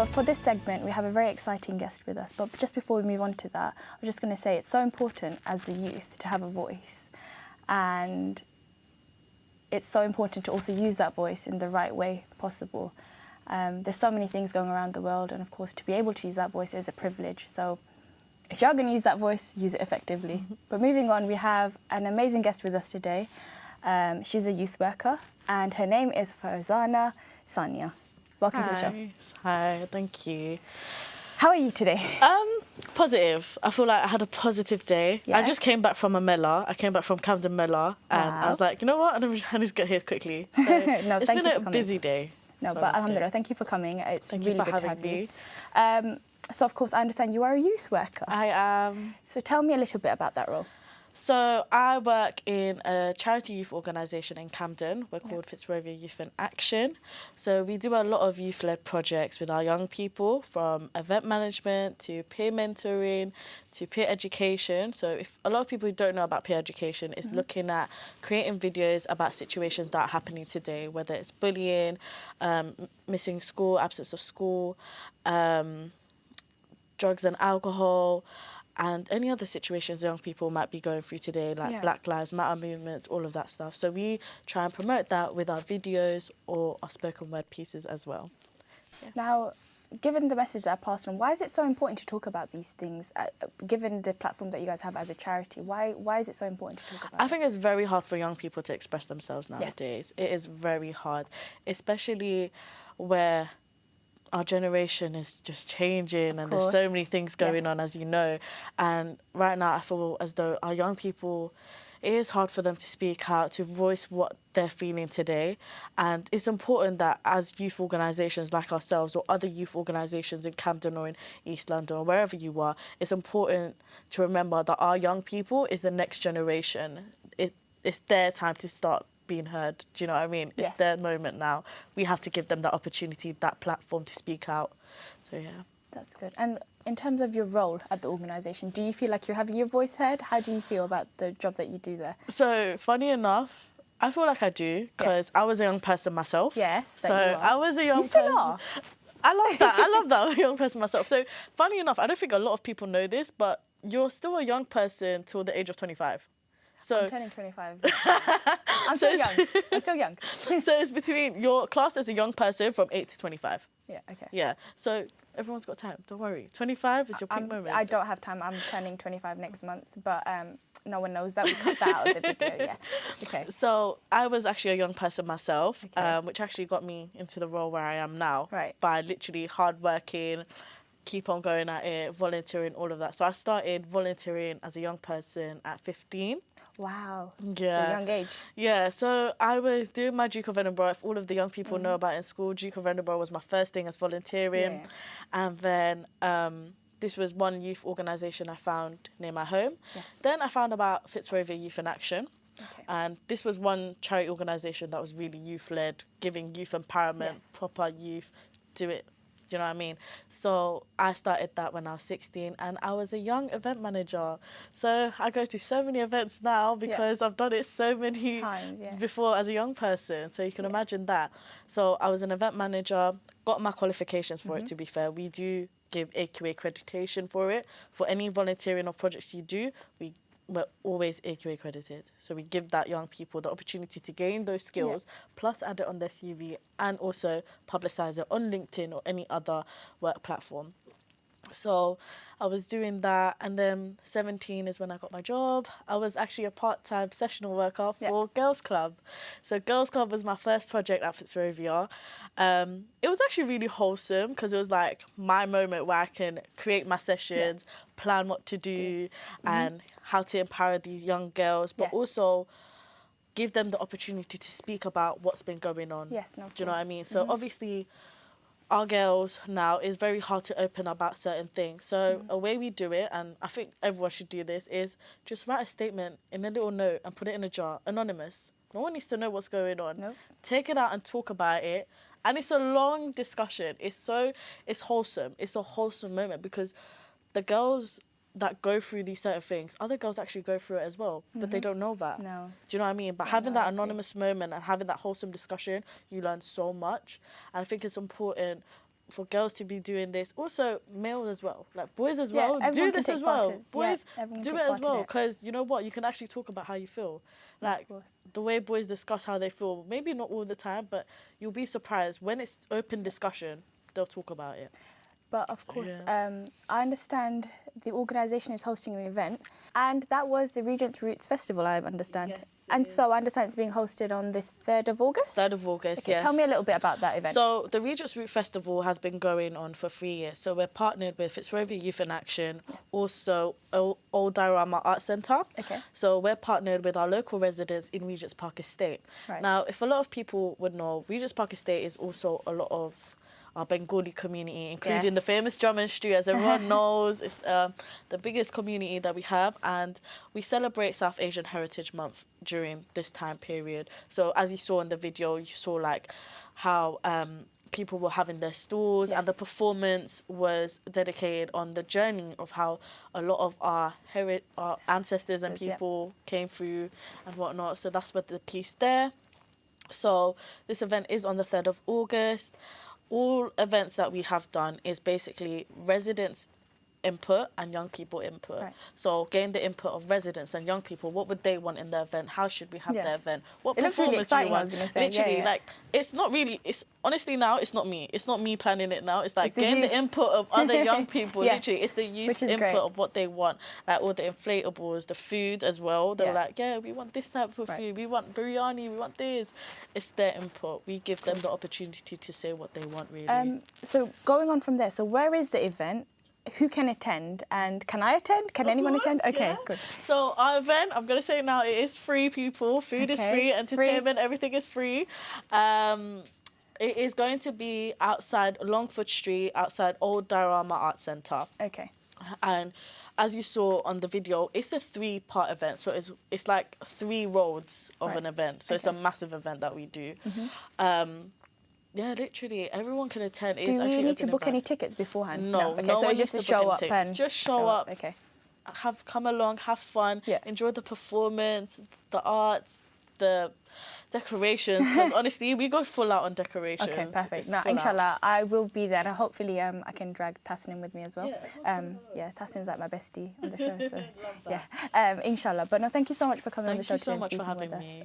But for this segment, we have a very exciting guest with us. But just before we move on to that, I'm just going to say it's so important as the youth to have a voice. And it's so important to also use that voice in the right way possible. There's so many things going around the world, and of course, to be able to use that voice is a privilege. So if you're going to use that voice, use it effectively. But moving on, we have an amazing guest with us today. She's a youth worker, and her name is Farzana Sania. Welcome to the show. Hi, thank you. How are you today? Positive. I feel like I had a positive day. Yeah. I just came back from a Mela. I came back from Camden Mela, and I was like, you know what? I need to get here quickly. So No, it's been a busy day. No, but alhamdulillah, thank you for coming. It's really good to have me. you. So, of course, I understand you are a youth worker. I am. So tell me a little bit about that role. So I work in a charity youth organisation in Camden. We're called Fitzrovia Youth in Action. So we do a lot of youth-led projects with our young people, from event management to peer mentoring to peer education. So if a lot of people who don't know about peer education is looking at creating videos about situations that are happening today, whether it's bullying, missing school, absence of school, drugs and alcohol, and any other situations young people might be going through today, like Black Lives Matter movements, all of that stuff. So we try and promote that with our videos or our spoken word pieces as well. Yeah. Now, given the message that I passed on, why is it so important to talk about these things? Given the platform that you guys have as a charity, why is it so important to talk about I think it's very hard for young people to express themselves nowadays. Yes. It is very hard, especially where our generation is just changing and there's so many things going on, as you know. And right now I feel as though our young people, it is hard for them to speak out, to voice what they're feeling today. And it's important that as youth organisations like ourselves or other youth organisations in Camden or in East London or wherever you are, it's important to remember that our young people is the next generation. It's their time to start being heard. Do you know what I mean? Yes. It's their moment now. We have to give them that opportunity, that platform to speak out. So, yeah. That's good. And in terms of your role at the organisation, do you feel like you're having your voice heard? How do you feel about the job that you do there? So, funny enough, I feel like I do, because I was a young person myself. Yes, so I was a young person. You still are? I love that. I love that. I'm a young person myself. So, funny enough, I don't think a lot of people know this, but you're still a young person till the age of 25. So I'm turning 25. I'm still young. So it's between your class as a young person from 8 to 25. Yeah, okay. Yeah, so everyone's got time. Don't worry. 25 is your peak moment. I don't have time. I'm turning 25 next month, but no one knows that. We cut that out of the video, yeah. Okay. So I was actually a young person myself, which actually got me into the role where I am now. Right. By literally hard working, keep on going at it, volunteering, all of that. So I started volunteering as a young person at 15. Wow. Yeah. It's a young age. Yeah, so I was doing my Duke of Edinburgh. If all of the young people know about it in school, Duke of Edinburgh was my first thing as volunteering. Yeah. And then this was one youth organisation I found near my home. Yes. Then I found about Fitzrovia Youth in Action. Okay. And this was one charity organisation that was really youth-led, giving youth empowerment, proper youth, do it. Do you know what I mean? So I started that when I was 16, and I was a young event manager. So I go to so many events now because I've done it so many times before as a young person. So you can imagine that. So I was an event manager, got my qualifications for it, to be fair. We do give AQA accreditation for it. For any volunteering or projects you do, we're always AQA accredited. So we give that young people the opportunity to gain those skills, plus add it on their CV, and also publicise it on LinkedIn or any other work platform. So I was doing that, and then 17 is when I got my job. I was actually a part-time sessional worker for Girls Club. So Girls Club was my first project at Fitzrovia. It was actually really wholesome because it was like my moment where I can create my sessions, plan what to do, and how to empower these young girls, but also give them the opportunity to speak about what's been going on. Yes, no, do you know what I mean? So obviously, our girls now, is very hard to open about certain things. So a way we do it, and I think everyone should do this, is just write a statement in a little note and put it in a jar, anonymous. No one needs to know what's going on. Nope. Take it out and talk about it. And it's a long discussion. It's wholesome. It's a wholesome moment because the girls that go through these certain things, other girls actually go through it as well, but they don't know that. No. Do you know what I mean? But having that anonymous moment and having that wholesome discussion, you learn so much. And I think it's important for girls to be doing this. Also, males as well, like boys as Yeah, well, do everyone can this take as part well. in- Boys, yeah, everyone do can it take as part in well, it. because you know what? You can actually talk about how you feel. Yeah, of Like, course. the way boys discuss how they feel, maybe not all the time, but you'll be surprised when it's open discussion, they'll talk about it. But of course, Yeah. I understand the organisation is hosting an event, and that was the Regent's Roots Festival, I understand. Yes, it And is. so I understand it's being hosted on the 3rd of August? 3rd of August, Okay, yes. tell me a little bit about that event. So the Regent's Root Festival has been going on for 3 years. So we're partnered with Fitzrovia Youth in Action, Yes. also Old Diorama Art Centre. Okay. So we're partnered with our local residents in Regent's Park Estate. Right. Now, if a lot of people would know, Regent's Park Estate is also a lot of our Bengali community, including Yes. the famous drum and stew, as everyone knows. It's the biggest community that we have, and we celebrate South Asian Heritage Month during this time period. So as you saw in the video, you saw like how people were having their stalls, Yes. and the performance was dedicated on the journey of how a lot of our ancestors and Yes, yeah. people came through and whatnot. So that's what the piece there. So this event is on the 3rd of August. All events that we have done is basically residents' input and young people input. Right. So getting the input of residents and young people, what would they want in the event? How should we have Yeah. the event? What It looks really performance do you exciting, I want? was gonna say. Yeah, Literally, yeah. like, it's not really, it's honestly now, it's not me. It's not me planning it now. It's like It's the getting the youth. input of other young people. Yes. Literally, it's the youth Which is input great. of what they want. Like all the inflatables, the food as well. They're Yeah. like, yeah, we want this type of Right. food. We want biryani. We want this. It's their input. We give them the opportunity to say what they want, really. So going on from there, so where is the event? Who can attend? And can I attend? Can anyone course, attend? Okay, yeah. good. So our event, I'm going to say now, it is free, people. Food is Okay, free, free. entertainment, everything is free. It is going to be outside Longford Street, outside Old Diorama Art Centre. Okay. And as you saw on the video, it's a 3-part event. So it's like 3 roads of Right. an event. So it's a massive event that we do. Yeah, literally, everyone can attend. It's Do we actually need to open book event. any tickets beforehand? No, Okay, no so one it's just to needs to book show up anything. and Just show up. Okay. Come along, have fun, Yeah. enjoy the performance, the arts, the decorations. Because honestly, we go full out on decorations. Okay, perfect. It's Now, full out. inshallah, I will be there. And hopefully, I can drag Tasnim with me as well. Yeah, Tasnim's like my bestie on the show. So, Love that. yeah, inshallah. But no, thank you so much for coming on the Thank show you so today and much for speaking having with us. me.